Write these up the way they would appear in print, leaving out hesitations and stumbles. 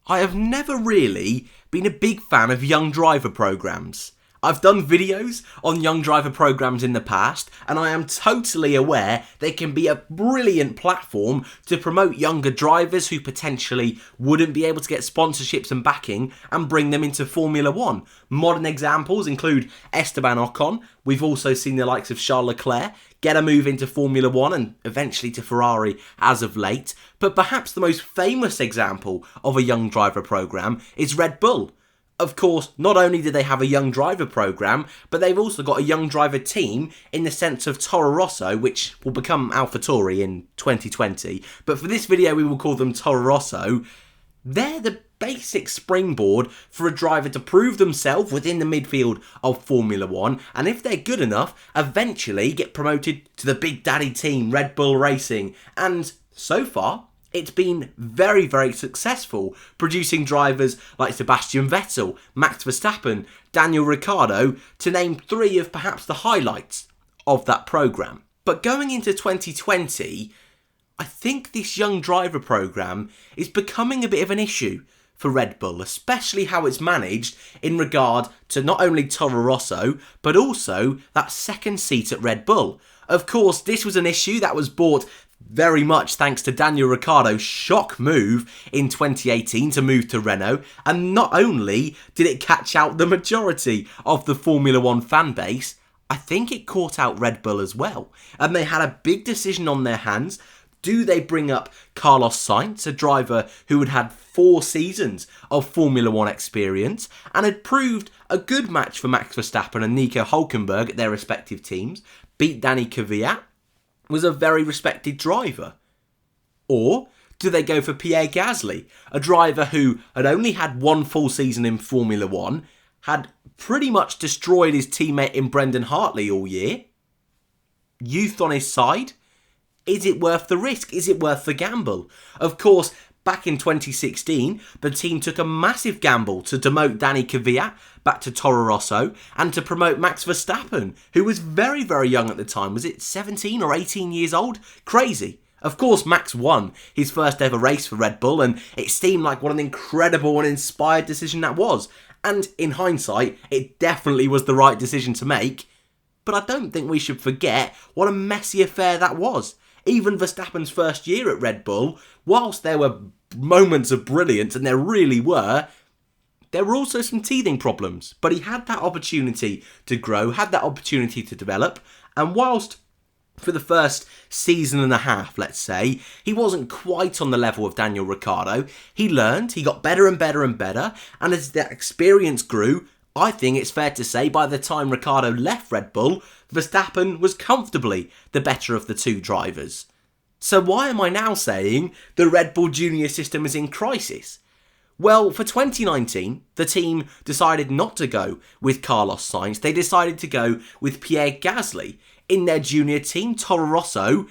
I have never really been a big fan of young driver programs. I've done videos on young driver programs in the past, and I am totally aware they can be a brilliant platform to promote younger drivers who potentially wouldn't be able to get sponsorships and backing and bring them into Formula One. Modern examples include Esteban Ocon. We've also seen the likes of Charles Leclerc get a move into Formula One and eventually to Ferrari as of late. But perhaps the most famous example of a young driver program is Red Bull. Of course, not only did they have a young driver program, but they've also got a young driver team in the sense of Toro Rosso, which will become AlphaTauri in 2020. But for this video, we will call them Toro Rosso. They're the basic springboard for a driver to prove themselves within the midfield of Formula One, and if they're good enough, eventually get promoted to the big daddy team, Red Bull Racing. And so far, it's been very, very successful, producing drivers like Sebastian Vettel, Max Verstappen, Daniel Ricciardo, to name three of perhaps the highlights of that programme. But going into 2020, I think this young driver programme is becoming a bit of an issue for Red Bull, especially how it's managed in regard to not only Toro Rosso, but also that second seat at Red Bull. Of course, this was an issue that was brought very much thanks to Daniel Ricciardo's shock move in 2018 to move to Renault, and not only did it catch out the majority of the Formula One fan base, I think it caught out Red Bull as well, and they had a big decision on their hands. Do they bring up Carlos Sainz, a driver who had had 4 seasons of Formula One experience and had proved a good match for Max Verstappen and Nico Hülkenberg at their respective teams, beat Danny Kvyat, was a very respected driver? Or do they go for Pierre Gasly, a driver who had only had 1 full season in Formula One, had pretty much destroyed his teammate in Brendan Hartley all year? Youth on his side? Is it worth the risk? Is it worth the gamble? Of course, back in 2016, the team took a massive gamble to demote Danny Kvyat back to Toro Rosso and to promote Max Verstappen, who was very, very young at the time. Was it 17 or 18 years old? Crazy. Of course, Max won his first ever race for Red Bull, and it seemed like what an incredible and inspired decision that was. And in hindsight, it definitely was the right decision to make. But I don't think we should forget what a messy affair that was. Even Verstappen's first year at Red Bull, whilst there were moments of brilliance, and there really were, there were also some teething problems. But he had that opportunity to grow, had that opportunity to develop, and whilst for the first season and a half, let's say, he wasn't quite on the level of Daniel Ricciardo, he learned, he got better and better and better, and as that experience grew, I think it's fair to say by the time Ricciardo left Red Bull, Verstappen was comfortably the better of the two drivers. So why am I now saying the Red Bull Junior system is in crisis? Well, for 2019, the team decided not to go with Carlos Sainz. They decided to go with Pierre Gasly in their junior team, Toro Rosso.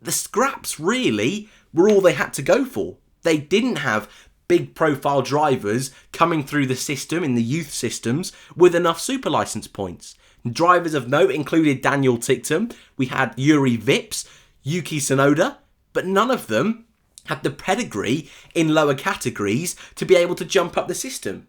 The scraps really were all they had to go for. They didn't have big profile drivers coming through the system in the youth systems with enough super license points. Drivers of note included Daniel Ticktum, we had Yuri Vips, Yuki Tsunoda, but none of them had the pedigree in lower categories to be able to jump up the system.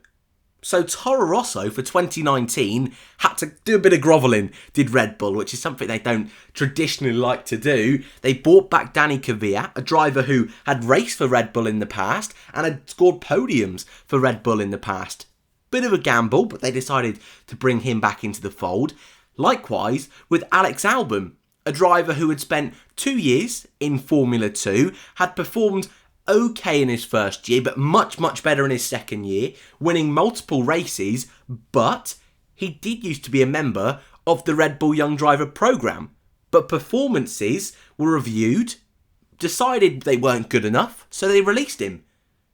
So Toro Rosso for 2019 had to do a bit of grovelling, did Red Bull, which is something they don't traditionally like to do. They brought back Danny Kvyat, a driver who had raced for Red Bull in the past and had scored podiums for Red Bull in the past. Bit of a gamble, but they decided to bring him back into the fold. Likewise with Alex Albon, a driver who had spent 2 years in Formula 2, had performed okay in his first year, but much, much better in his second year, winning multiple races, but he did used to be a member of the Red Bull Young Driver programme. But performances were reviewed, decided they weren't good enough, so they released him.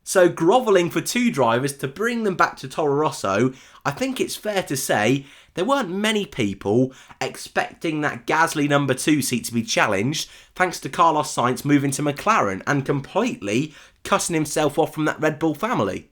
So grovelling for 2 drivers to bring them back to Toro Rosso, I think it's fair to say there weren't many people expecting that Gasly number 2 seat to be challenged thanks to Carlos Sainz moving to McLaren and completely cutting himself off from that Red Bull family.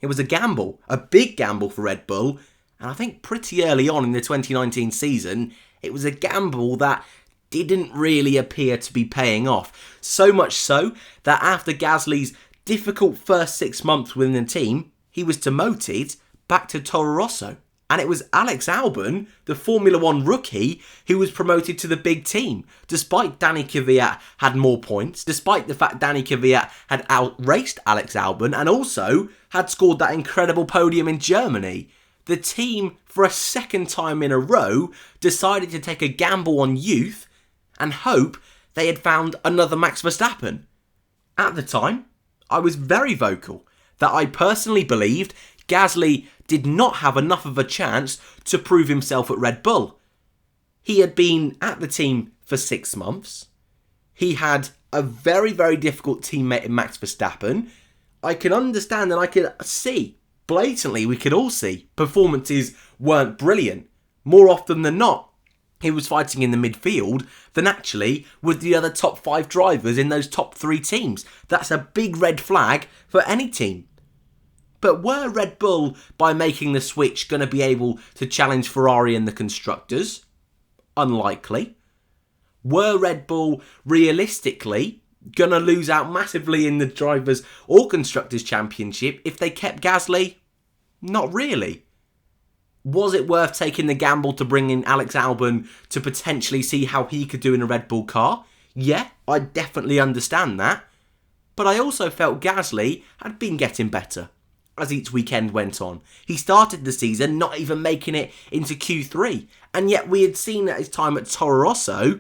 It was a gamble, a big gamble for Red Bull, and I think pretty early on in the 2019 season, it was a gamble that didn't really appear to be paying off. So much so that after Gasly's difficult first 6 months within the team, he was demoted back to Toro Rosso. And it was Alex Albon, the Formula 1 rookie, who was promoted to the big team, despite Danny Kvyat had more points, despite the fact Danny Kvyat had outraced Alex Albon and also had scored that incredible podium in Germany. The team, for a second time in a row, decided to take a gamble on youth and hope they had found another Max Verstappen. At the time, I was very vocal that I personally believed Gasly did not have enough of a chance to prove himself at Red Bull. He had been at the team for 6 months. He had a very, very difficult teammate in Max Verstappen. I can understand and I can see, blatantly we could all see, performances weren't brilliant. More often than not, he was fighting in the midfield than actually with the other top 5 drivers in those top 3 teams. That's a big red flag for any team. But were Red Bull, by making the switch, going to be able to challenge Ferrari and the constructors? Unlikely. Were Red Bull realistically going to lose out massively in the Drivers' or Constructors' Championship if they kept Gasly? Not really. Was it worth taking the gamble to bring in Alex Albon to potentially see how he could do in a Red Bull car? Yeah, I definitely understand that. But I also felt Gasly had been getting better as each weekend went on. He started the season not even making it into Q3, and yet we had seen at his time at Toro Rosso,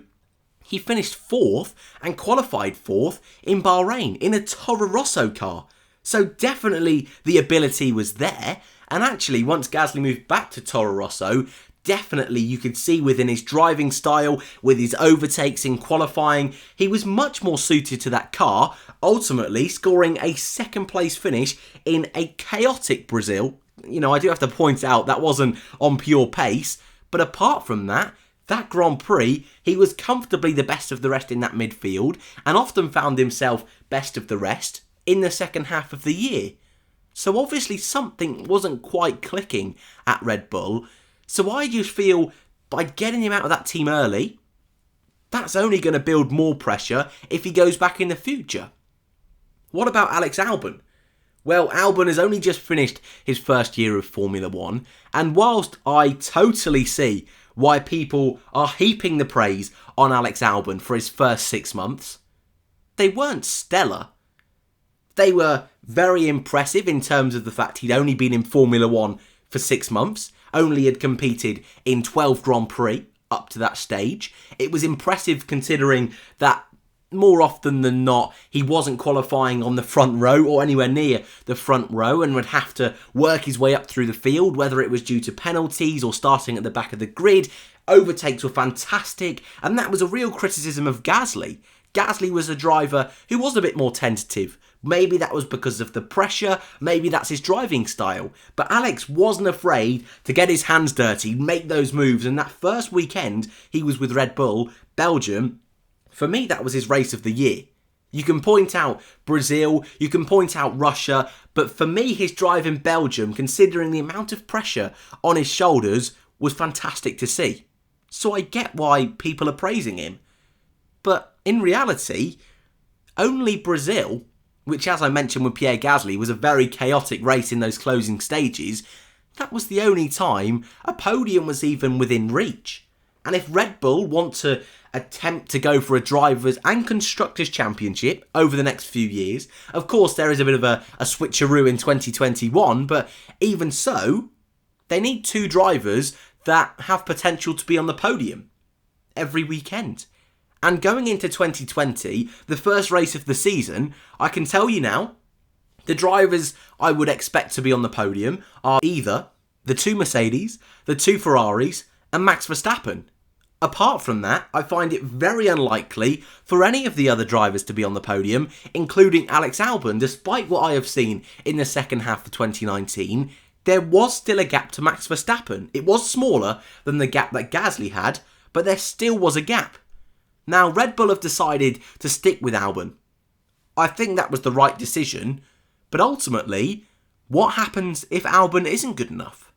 he finished 4th and qualified 4th in Bahrain in a Toro Rosso car. So definitely the ability was there, and actually once Gasly moved back to Toro Rosso, definitely you could see within his driving style, with his overtakes in qualifying, he was much more suited to that car, ultimately scoring a 2nd place finish in a chaotic Brazil. You know, I do have to point out that wasn't on pure pace, but apart from that, that Grand Prix, he was comfortably the best of the rest in that midfield and often found himself best of the rest in the second half of the year. So obviously something wasn't quite clicking at Red Bull. So I just feel by getting him out of that team early, that's only going to build more pressure if he goes back in the future. What about Alex Albon? Well, Albon has only just finished his first year of Formula 1, and whilst I totally see why people are heaping the praise on Alex Albon for his first 6 months, they weren't stellar. They were very impressive in terms of the fact he'd only been in Formula 1 for 6 months, only had competed in 12 Grand Prix up to that stage. It was impressive considering that more often than not, he wasn't qualifying on the front row or anywhere near the front row and would have to work his way up through the field, whether it was due to penalties or starting at the back of the grid. Overtakes were fantastic, and that was a real criticism of Gasly. Gasly was a driver who was a bit more tentative. Maybe that was because of the pressure, maybe that's his driving style. But Alex wasn't afraid to get his hands dirty, make those moves, and that first weekend he was with Red Bull, Belgium, for me that was his race of the year. You can point out Brazil, you can point out Russia, but for me his drive in Belgium, considering the amount of pressure on his shoulders, was fantastic to see. So I get why people are praising him. But in reality, only Brazil, which as I mentioned with Pierre Gasly was a very chaotic race in those closing stages, that was the only time a podium was even within reach. And if Red Bull want to attempt to go for a Drivers' and Constructors' Championship over the next few years, of course there is a bit of a switcheroo in 2021, but even so, they need 2 drivers that have potential to be on the podium every weekend. And going into 2020, the first race of the season, I can tell you now, the drivers I would expect to be on the podium are either the 2 Mercedes, the 2 Ferraris, and Max Verstappen. Apart from that, I find it very unlikely for any of the other drivers to be on the podium, including Alex Albon. Despite what I have seen in the second half of 2019, there was still a gap to Max Verstappen. It was smaller than the gap that Gasly had, but there still was a gap. Now, Red Bull have decided to stick with Albon. I think that was the right decision, but ultimately, what happens if Albon isn't good enough?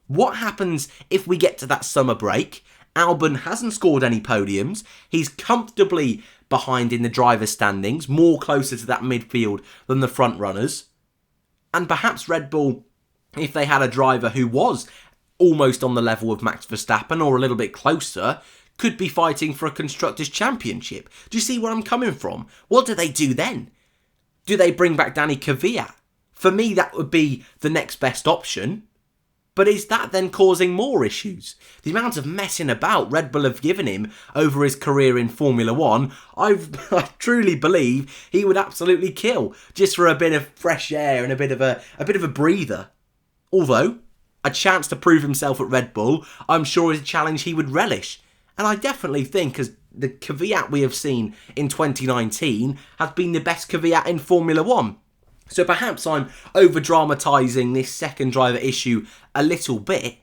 What happens if we get to that summer break Albon hasn't scored any podiums. He's comfortably behind in the driver's standings, more closer to that midfield than the front runners. And perhaps Red Bull, if they had a driver who was almost on the level of Max Verstappen or a little bit closer, could be fighting for a Constructors' Championship. Do you see where I'm coming from? What do they do then? Do they bring back Danny Kvyat? For me, that would be the next best option. But is that then causing more issues? The amount of messing about Red Bull have given him over his career in Formula 1, I truly believe he would absolutely kill just for a bit of fresh air and a bit of a breather. Although, a chance to prove himself at Red Bull, I'm sure is a challenge he would relish. And I definitely think as the Kvyat we have seen in 2019 has been the best Kvyat in Formula 1. So perhaps I'm over-dramatising this second driver issue a little bit,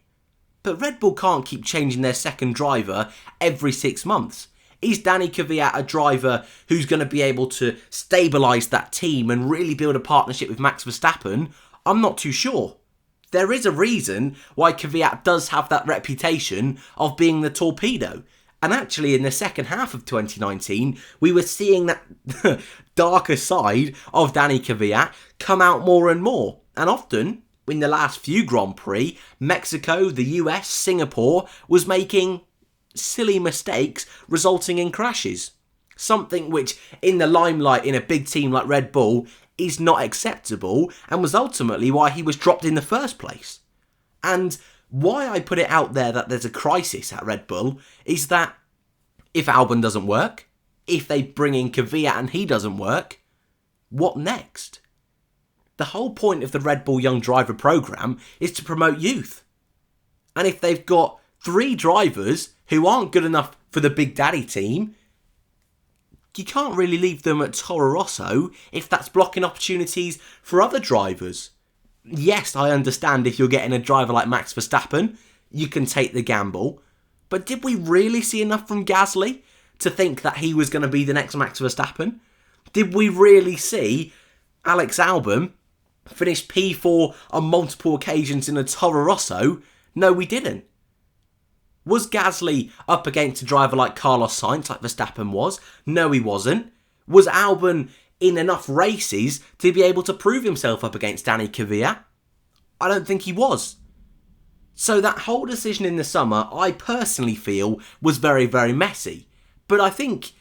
but Red Bull can't keep changing their second driver every 6 months. Is Danny Kvyat a driver who's going to be able to stabilise that team and really build a partnership with Max Verstappen? I'm not too sure. There is a reason why Kvyat does have that reputation of being the torpedo. And actually, in the second half of 2019, we were seeing that darker side of Danny Kvyat come out more and more. And often, in the last few Grand Prix, Mexico, the US, Singapore was making silly mistakes resulting in crashes. Something which, in the limelight in a big team like Red Bull, is not acceptable and was ultimately why he was dropped in the first place. And why I put it out there that there's a crisis at Red Bull is that if Albon doesn't work, if they bring in Kvyat and he doesn't work, what next? The whole point of the Red Bull Young Driver programme is to promote youth. And if they've got 3 drivers who aren't good enough for the Big Daddy team, you can't really leave them at Toro Rosso if that's blocking opportunities for other drivers. Yes, I understand if you're getting a driver like Max Verstappen, you can take the gamble. But did we really see enough from Gasly to think that he was going to be the next Max Verstappen? Did we really see Alex Albon finish P4 on multiple occasions in a Toro Rosso? No, we didn't. Was Gasly up against a driver like Carlos Sainz, like Verstappen was? No, he wasn't. Was Albon in enough races to be able to prove himself up against Danny Kvyat? I don't think he was. So that whole decision in the summer, I personally feel, was very, very messy. But I think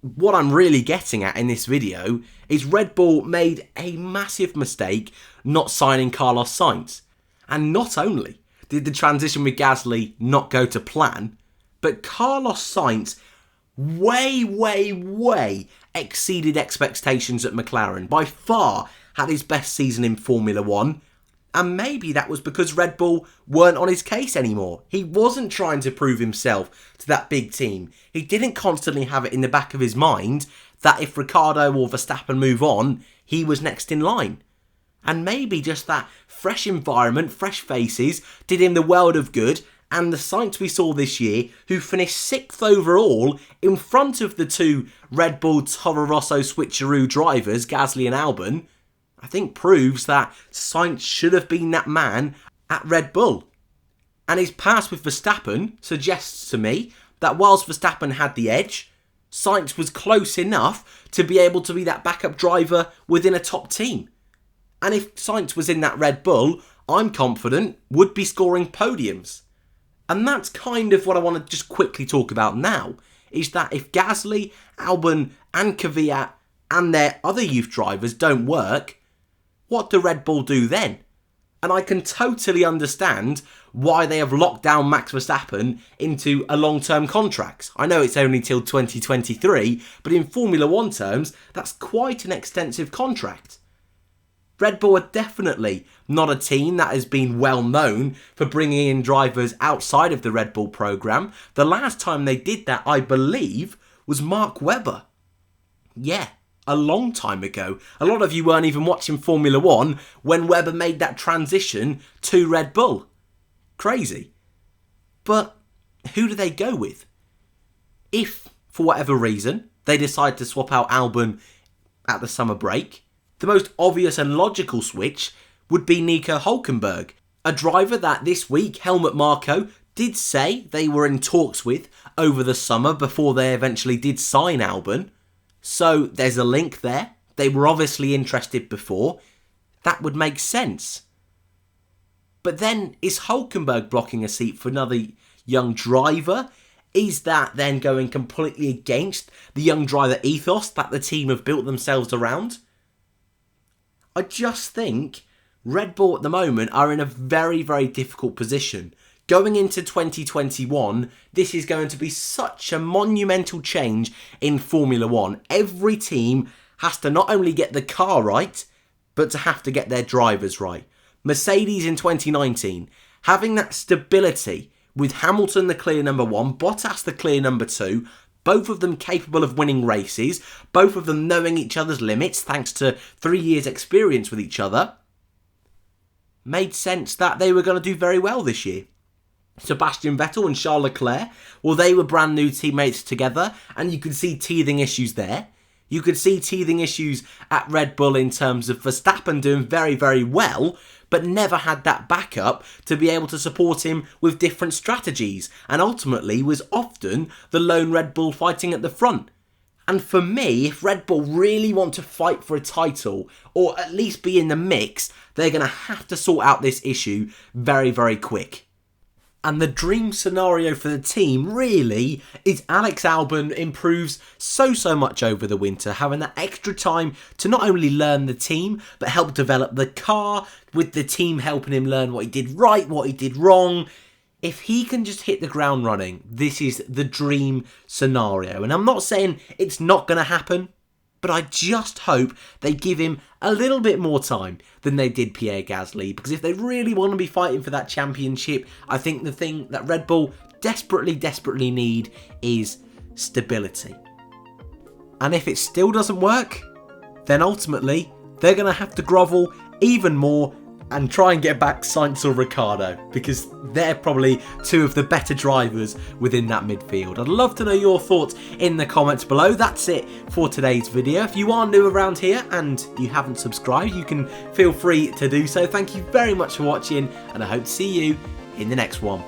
what I'm really getting at in this video is Red Bull made a massive mistake not signing Carlos Sainz. And not only did the transition with Gasly not go to plan, but Carlos Sainz way exceeded expectations at McLaren. By far had his best season in Formula 1. And maybe that was because Red Bull weren't on his case anymore. He wasn't trying to prove himself to that big team. He didn't constantly have it in the back of his mind that if Ricciardo or Verstappen move on, he was next in line. And maybe just that fresh environment, fresh faces, did him the world of good. And the Sainz we saw this year, who finished 6th overall in front of the 2 Red Bull Toro Rosso switcheroo drivers, Gasly and Albon, I think proves that Sainz should have been that man at Red Bull. And his pass with Verstappen suggests to me that whilst Verstappen had the edge, Sainz was close enough to be able to be that backup driver within a top team. And if Sainz was in that Red Bull, I'm confident would be scoring podiums. And that's kind of what I want to just quickly talk about now, is that if Gasly, Albon and Kvyat and their other youth drivers don't work, what do Red Bull do then? And I can totally understand why they have locked down Max Verstappen into a long-term contract. I know it's only till 2023, but in Formula 1 terms, that's quite an extensive contract. Red Bull are definitely not a team that has been well known for bringing in drivers outside of the Red Bull programme. The last time they did that, I believe, was Mark Webber. Yeah, a long time ago. A lot of you weren't even watching Formula 1 when Webber made that transition to Red Bull. Crazy. But who do they go with? If, for whatever reason, they decide to swap out Albon at the summer break, the most obvious and logical switch would be Nico Hülkenberg, a driver that this week Helmut Marko did say they were in talks with over the summer before they eventually did sign Albon. So there's a link there. They were obviously interested before. That would make sense. But then, is Hülkenberg blocking a seat for another young driver? Is that then going completely against the young driver ethos that the team have built themselves around? I just think Red Bull at the moment are in a very, very difficult position. Going into 2021, this is going to be such a monumental change in Formula 1. Every team has to not only get the car right, but to have to get their drivers right. Mercedes in 2019, having that stability with Hamilton the clear number 1, Bottas the clear number 2, both of them capable of winning races, both of them knowing each other's limits thanks to 3 years experience with each other, made sense that they were going to do very well this year. Sebastian Vettel and Charles Leclerc, well, they were brand new teammates together, and you could see teething issues there. You could see teething issues at Red Bull in terms of Verstappen doing very, very well, but never had that backup to be able to support him with different strategies, and ultimately was often the lone Red Bull fighting at the front. And for me, if Red Bull really want to fight for a title, or at least be in the mix, they're going to have to sort out this issue very, very quick. And the dream scenario for the team really is Alex Albon improves so much over the winter, having that extra time to not only learn the team, but help develop the car, with the team helping him learn what he did right, what he did wrong. If he can just hit the ground running, this is the dream scenario. And I'm not saying it's not going to happen, but I just hope they give him a little bit more time than they did Pierre Gasly. Because if they really want to be fighting for that championship, I think the thing that Red Bull desperately need is stability. And if it still doesn't work, then ultimately they're going to have to grovel even more and try and get back Sainz or Ricciardo, because they're probably two of the better drivers within that midfield. I'd love to know your thoughts in the comments below. That's it for today's video. If you are new around here and you haven't subscribed, you can feel free to do so. Thank you very much for watching, and I hope to see you in the next one.